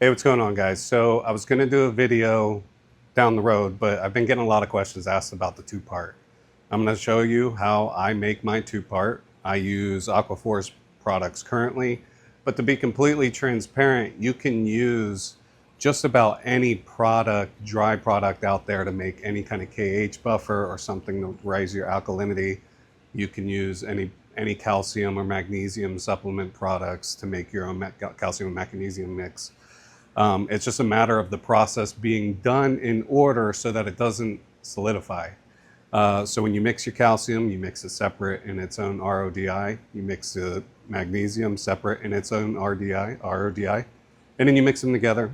Hey, what's going on, guys? So I was going to do a video down the road, but I've been getting a lot of questions asked about the two-part. I'm going to show you how I make my two-part. I use Aquaforce products currently, but to be completely transparent, you can use just about any product, dry product out there to make any kind of KH buffer or something to raise your alkalinity. You can use any calcium or magnesium supplement products to make your own calcium and magnesium mix. It's just a matter of the process being done in order so that it doesn't solidify. So when you mix your calcium, you mix it separate in its own RODI. You mix the magnesium separate in its own RODI, and then you mix them together.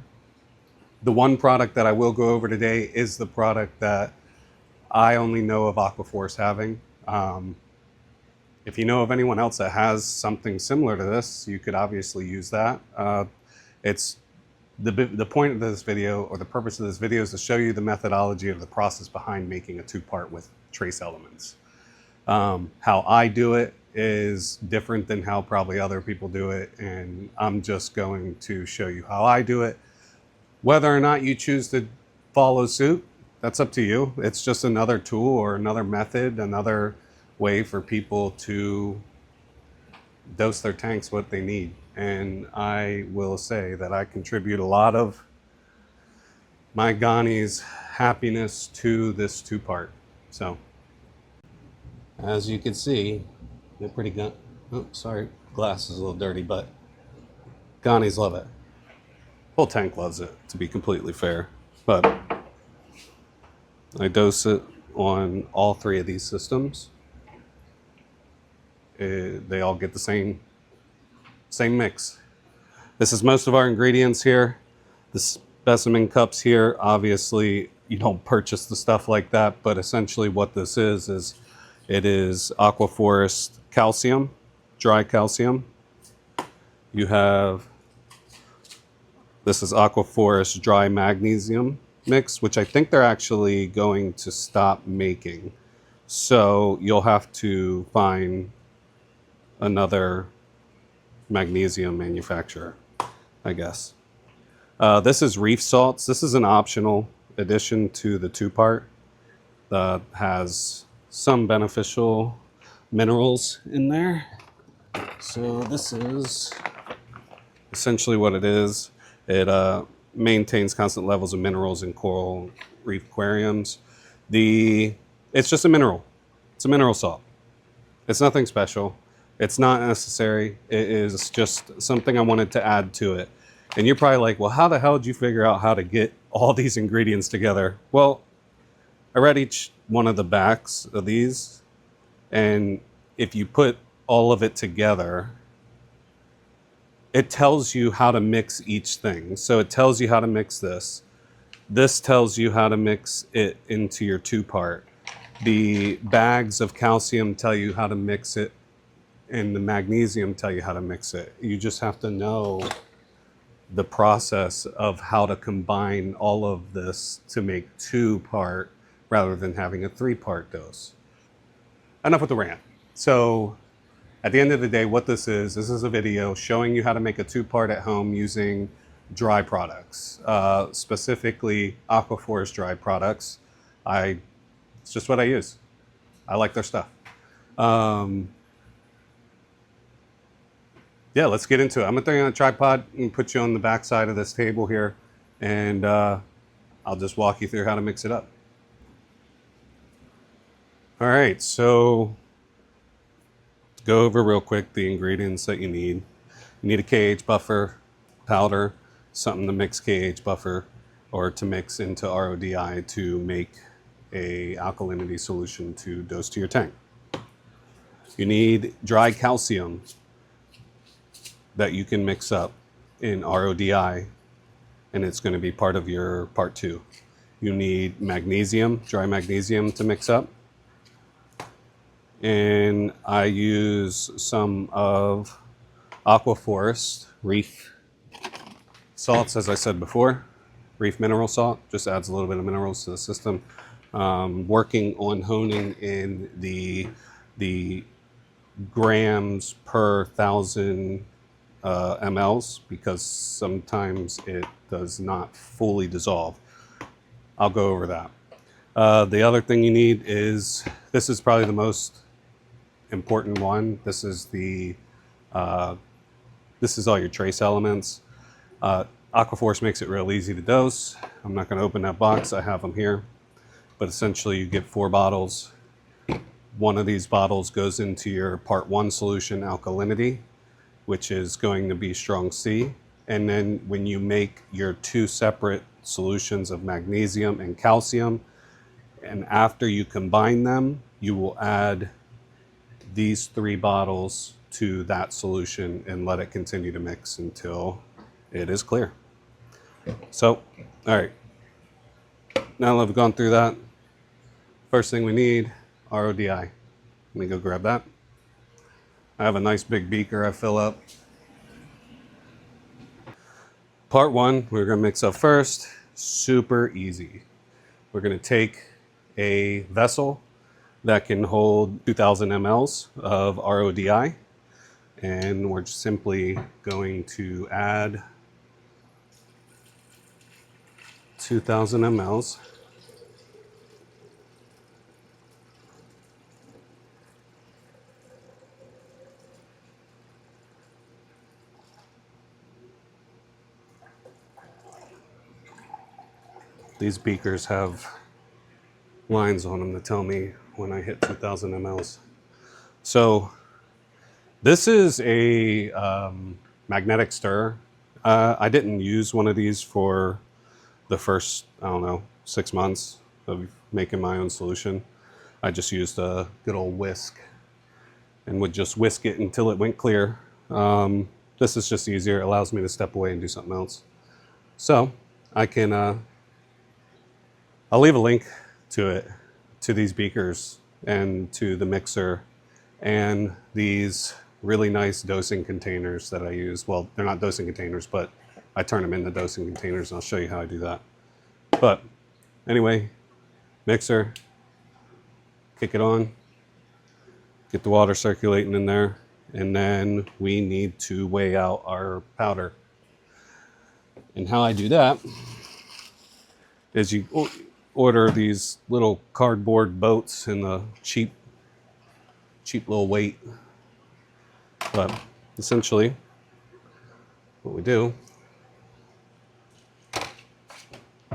The one product that I will go over today is the product that I only know of Aquaforce having. If you know of anyone else that has something similar to this, you could obviously use that. It's the point of this video, or the purpose of this video, is to show you the methodology of the process behind making a two-part with trace elements. How I do it is different than how probably other people do it, and I'm just going to show you how I do it. Whether or not you choose to follow suit, that's up to you. It's just another tool or another method, another way for people to dose their tanks what they need. And I will say that I contribute a lot of my Ghani's happiness to this two-part. So, as you can see, they're pretty good. Oh, sorry, glass is a little dirty, but Ghani's love it. Whole tank loves it, to be completely fair. But I dose it on all three of these systems. They all get the same mix. This is most of our ingredients here. The specimen cups here, obviously you don't purchase the stuff like that, but essentially what this is it is Aquaforce calcium, dry calcium. You have, this is Aquaforce dry magnesium mix, which I think they're actually going to stop making. So you'll have to find another magnesium manufacturer, I guess. This is Reef Salts. This is an optional addition to the two-part that has some beneficial minerals in there. So this is essentially what it is. It maintains constant levels of minerals in coral reef aquariums. It's just a mineral. It's a mineral salt. It's nothing special. It's not necessary. It is just something I wanted to add to it. And you're probably like, well, how the hell did you figure out how to get all these ingredients together? Well, I read each one of the backs of these, and if you put all of it together, it tells you how to mix each thing. So it tells you how to mix this. This tells you how to mix it into your two-part. The bags of calcium tell you how to mix it, and the magnesium tell you how to mix it. You just have to know the process of how to combine all of this to make two-part rather than having a three-part dose. Enough with the rant. So at the end of the day, what this is a video showing you how to make a two-part at home using dry products, specifically Aquaforce dry products. It's just what I use. I like their stuff. Yeah, let's get into it. I'm gonna throw you on a tripod and put you on the back side of this table here, and I'll just walk you through how to mix it up. All right, so to go over real quick the ingredients that you need. You need a KH buffer powder, something to mix KH buffer or to mix into RODI to make a alkalinity solution to dose to your tank. You need dry calcium that you can mix up in RODI, and it's going to be part of your part two. You need magnesium, dry magnesium to mix up. And I use some of Aquaforce Reef Salts, as I said before. Reef Mineral Salt just adds a little bit of minerals to the system. Working on honing in the grams per 1,000 mLs because sometimes it does not fully dissolve. I'll go over that. The other thing you need is, this is probably the most important one. This is all your trace elements. Aquaforce makes it real easy to dose. I'm not going to open that box. I have them here. But essentially you get 4 bottles. One of these bottles goes into your part 1 solution alkalinity, which is going to be strong C. And then when you make your 2 separate solutions of magnesium and calcium, and after you combine them, you will add these 3 bottles to that solution and let it continue to mix until it is clear. So, all right. Now that I've gone through that, first thing we need, RODI. Let me go grab that. I have a nice big beaker I fill up. Part 1, we're going to mix up first. Super easy. We're going to take a vessel that can hold 2,000 mLs of RODI, and we're simply going to add 2,000 mLs. These beakers have lines on them to tell me when I hit 2,000 mLs. So this is a magnetic stir. I didn't use one of these for the first, I don't know, 6 months of making my own solution. I just used a good old whisk and would just whisk it until it went clear. This is just easier. It allows me to step away and do something else. So I can, I'll leave a link to it, to these beakers and to the mixer and these really nice dosing containers that I use. Well, they're not dosing containers, but I turn them into dosing containers, and I'll show you how I do that. But anyway, mixer, kick it on, get the water circulating in there, and then we need to weigh out our powder. And how I do that is you order these little cardboard boats in the cheap little weight. But essentially, what we do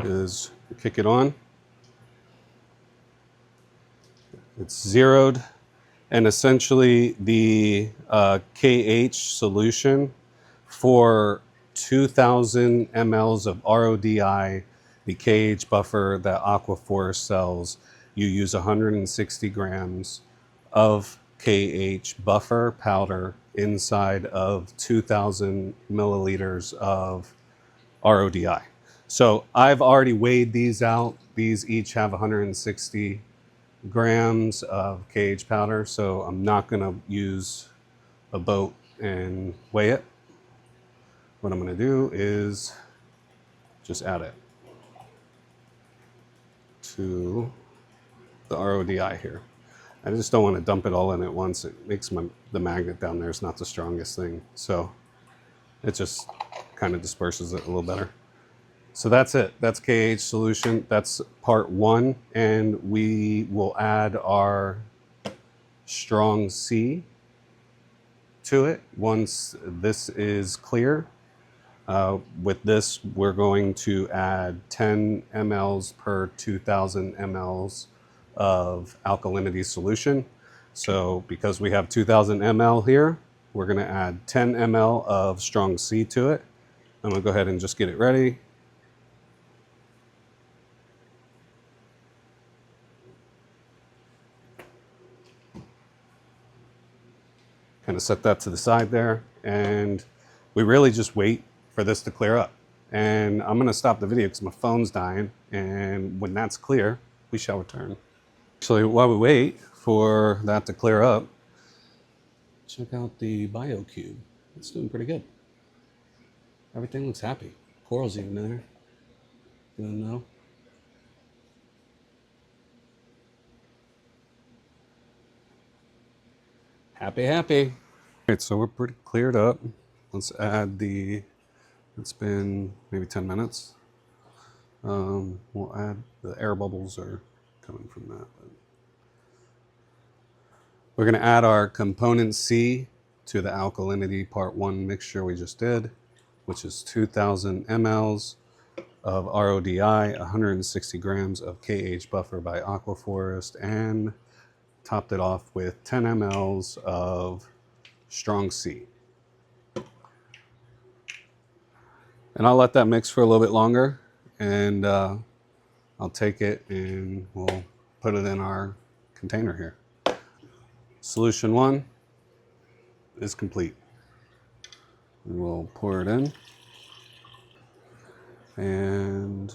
is kick it on. It's zeroed, and essentially the KH solution for 2,000 mLs of RODI, the KH buffer that Aquaforce sells, you use 160 grams of KH buffer powder inside of 2,000 milliliters of RODI. So I've already weighed these out. These each have 160 grams of KH powder, so I'm not going to use a boat and weigh it. What I'm going to do is just add it to the RODI here. I just don't want to dump it all in at once. It makes the magnet down there is not the strongest thing, so it just kind of disperses it a little better. So that's it. That's KH solution. That's part 1, and we will add our strong C to it once this is clear. With this, we're going to add 10 mLs per 2,000 mLs of alkalinity solution. So because we have 2,000 ml here, we're going to add 10 ml of strong C to it. I'm going to go ahead and just get it ready. Kind of set that to the side there, and we really just wait for this to clear up. And I'm going to stop the video because my phone's dying, and when that's clear, we shall return. Actually, while we wait for that to clear up, check out the BioCube. It's doing pretty good. Everything looks happy. Coral's even in there. Doing well. Happy, happy. All right, so we're pretty cleared up. let's add it's been maybe 10 minutes. We'll add the air bubbles are coming from that. We're going to add our component C to the alkalinity part 1 mixture we just did, which is 2,000 mLs of RODI, 160 grams of KH buffer by Aquaforest, and topped it off with 10 mLs of strong C. And I'll let that mix for a little bit longer, and I'll take it and we'll put it in our container here. Solution 1 is complete. We'll pour it in and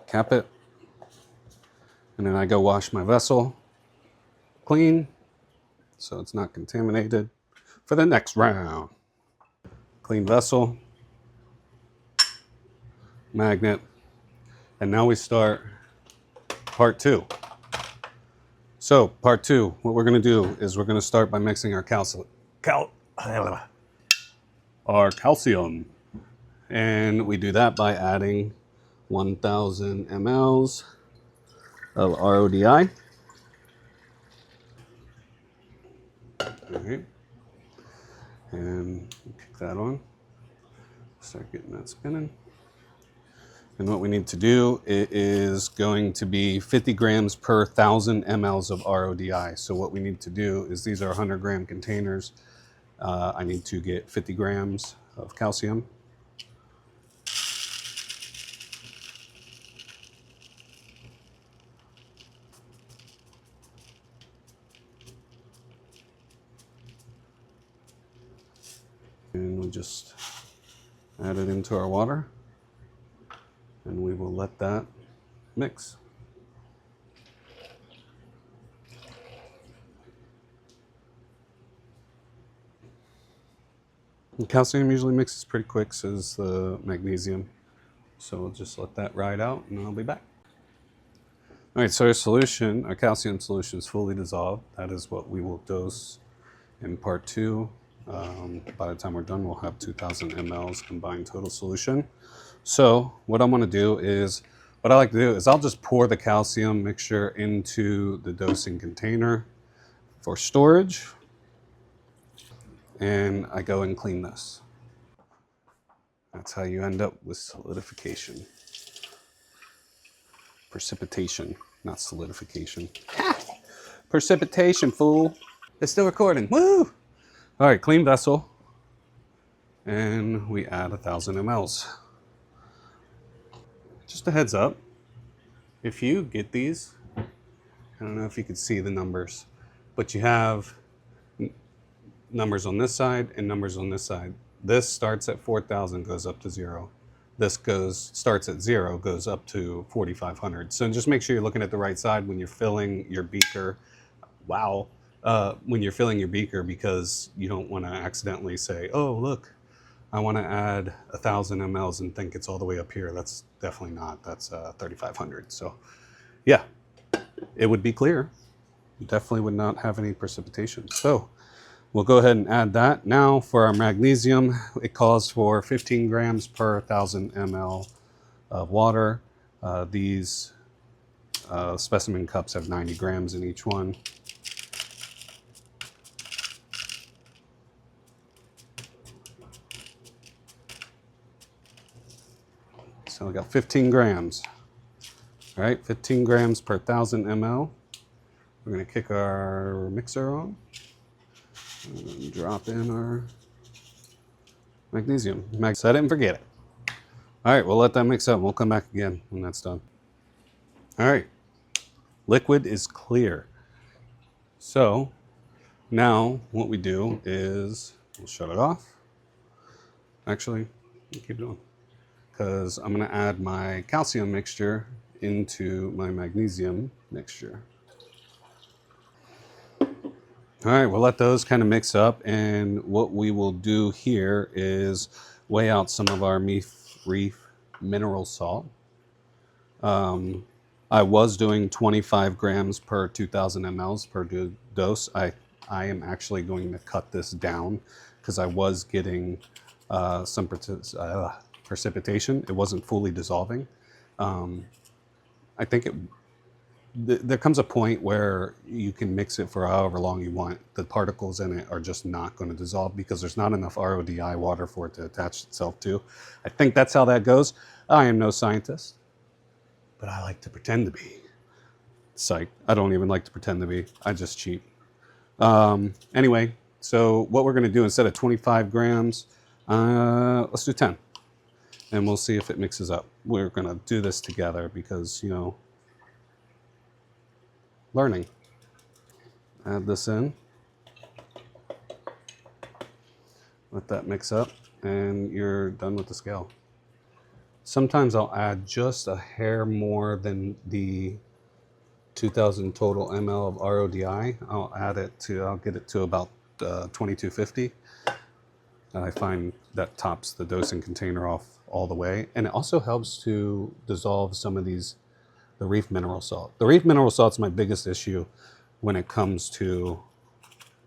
cap it. And then I go wash my vessel clean so it's not contaminated for the next round. Clean vessel, magnet, and now we start part 2. So part 2, what we're going to do is we're going to start by mixing our calcium, and we do that by adding 1,000 mLs of RODI. All right, and kick that on. Start getting that spinning. And what we need to do is going to be 50 grams per 1,000 mLs of RODI. So what we need to do is, these are 100 gram containers. I need to get 50 grams of calcium. And we just add it into our water. And we will let that mix. And calcium usually mixes pretty quick, so does the magnesium. So we'll just let that ride out and I'll be back. All right, so our calcium solution is fully dissolved. That is what we will dose in part 2. By the time we're done, we'll have 2,000 mLs combined total solution. So what I'm going to do is, what I like to do is I'll just pour the calcium mixture into the dosing container for storage, and I go and clean this. That's how you end up with solidification. Precipitation, not solidification. Precipitation, fool. It's still recording. Woo! All right, clean vessel. And we add 1,000 mLs. Just a heads up, if you get these, I don't know if you can see the numbers, but you have numbers on this side and numbers on this side. This starts at 4,000, goes up to 0. This starts at 0, goes up to 4,500. So just make sure you're looking at the right side when you're filling your beaker. Wow. When you're filling your beaker, because you don't want to accidentally say, oh, look, I want to add 1,000 mLs and think it's all the way up here. That's definitely not. That's 3,500. So yeah, it would be clear. Definitely would not have any precipitation. So we'll go ahead and add that. Now for our magnesium, it calls for 15 grams per 1,000 ml of water. These specimen cups have 90 grams in each one. So we got 15 grams. All right, 15 grams per 1,000 ml. We're gonna kick our mixer on and drop in our magnesium. Set it and forget it. All right, we'll let that mix up. We'll come back again when that's done. All right, liquid is clear. So now what we do is we'll shut it off. Actually, keep going, because I'm going to add my calcium mixture into my magnesium mixture. All right, we'll let those kind of mix up, and what we will do here is weigh out some of our Reef Mineral Salt. I was doing 25 grams per 2,000 mLs per dose. I am actually going to cut this down because I was getting some precipitation. It wasn't fully dissolving. I think there comes a point where you can mix it for however long you want. The particles in it are just not going to dissolve because there's not enough RODI water for it to attach itself to. I think that's how that goes. I am no scientist, but I like to pretend to be. Psych. I don't even like to pretend to be. I just cheat. Anyway, so what we're going to do instead of 25 grams, let's do 10. And we'll see if it mixes up. We're going to do this together because, you know, learning. Add this in. Let that mix up, and you're done with the scale. Sometimes I'll add just a hair more than the 2,000 total ml of RODI. I'll get it to about 2250. I find that tops the dosing container off all the way. And it also helps to dissolve some of the Reef Mineral Salt. The Reef Mineral Salt is my biggest issue when it comes to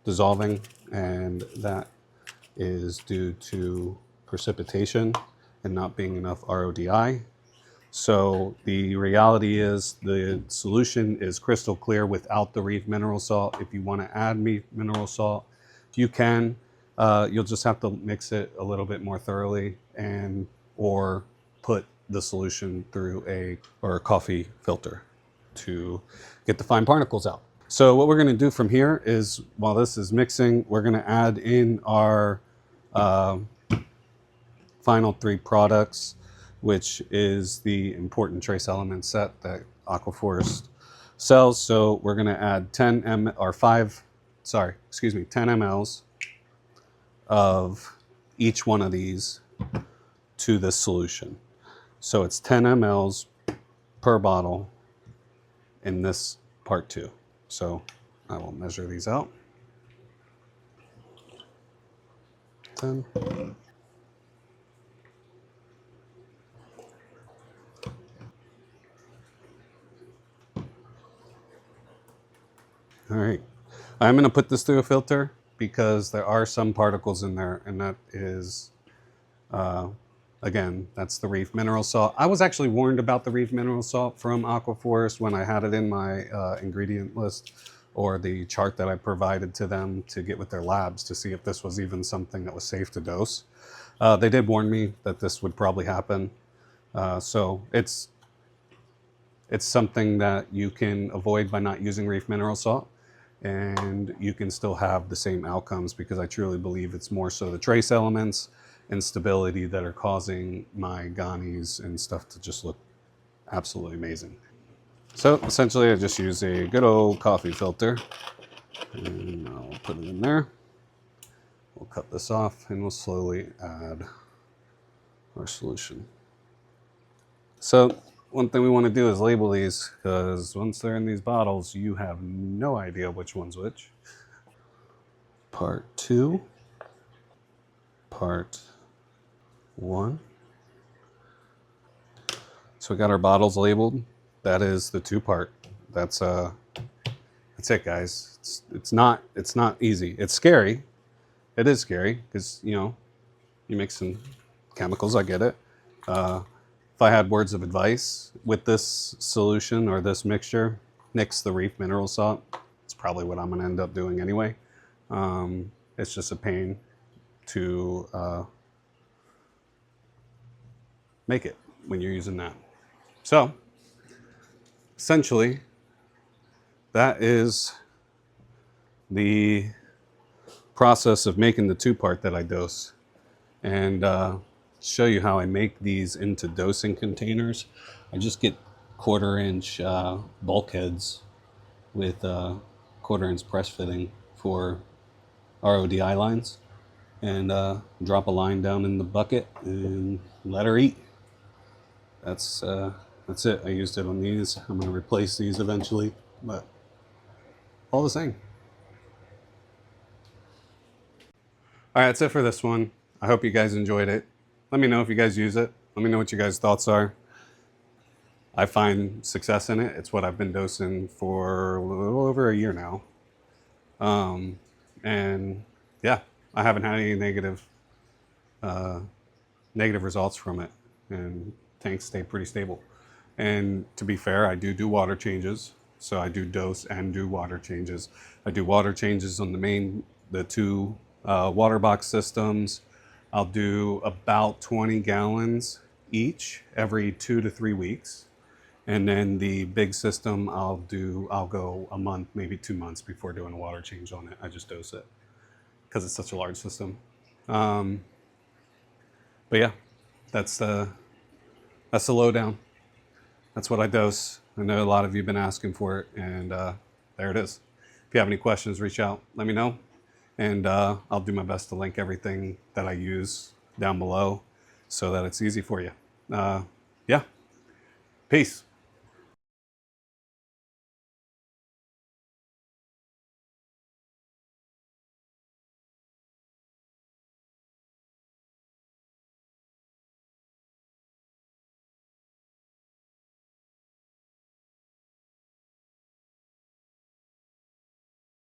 dissolving, and that is due to precipitation and not being enough RODI. So the reality is the solution is crystal clear without the Reef Mineral Salt. If you want to add mineral salt, you can. You'll just have to mix it a little bit more thoroughly or put the solution through a coffee filter to get the fine particles out. So what we're going to do from here is, while this is mixing, we're going to add in our final 3 products, which is the important trace element set that Aquaforest sells. So we're going to add 10 mLs of each one of these to this solution. So it's 10 mLs per bottle in this part 2. So I will measure these out. 10. All right, I'm going to put this through a filter because there are some particles in there, and that is, again, that's the Reef Mineral Salt. I was actually warned about the Reef Mineral Salt from Aquaforest when I had it in my ingredient list, or the chart that I provided to them to get with their labs to see if this was even something that was safe to dose. They did warn me that this would probably happen. So it's something that you can avoid by not using Reef Mineral Salt, and you can still have the same outcomes, because I truly believe it's more so the trace elements and stability that are causing my ganis and stuff to just look absolutely amazing. So essentially I just use a good old coffee filter, and I'll put it in there. We'll cut this off and we'll slowly add our solution. So one thing we want to do is label these, because once they're in these bottles, you have no idea which one's which. Part 2, part 1. So we got our bottles labeled. That is the 2-part. That's it, guys. It's not easy. It's scary. It is scary because, you know, you mix some chemicals. I get it. If I had words of advice with this solution or this mixture, nix the Reef Mineral Salt. It's probably what I'm going to end up doing anyway. It's just a pain to make it when you're using that. So essentially, that is the process of making the 2-part that I dose. And show you how I make these into dosing containers. I just get 1/4-inch bulkheads with 1/4-inch press fitting for RODI lines, and drop a line down in the bucket and let her eat. That's it. I used it on these. I'm going to replace these eventually, but all the same. All right, that's it for this one. I hope you guys enjoyed it. Let me know if you guys use it. Let me know what your guys' thoughts are. I find success in it. It's what I've been dosing for a little over a year now. And yeah, I haven't had any negative results from it, and tanks stay pretty stable. And to be fair, I do water changes, so I do dose and do water changes. I do water changes on the two water box systems. I'll do about 20 gallons each every 2 to 3 weeks. And then the big system, I'll go a month, maybe 2 months before doing a water change on it. I just dose it because it's such a large system. But yeah, that's the lowdown. That's what I dose. I know a lot of you have been asking for it, and there it is. If you have any questions, reach out, let me know, and I'll do my best to link everything that I use down below so that it's easy for you. Yeah, peace.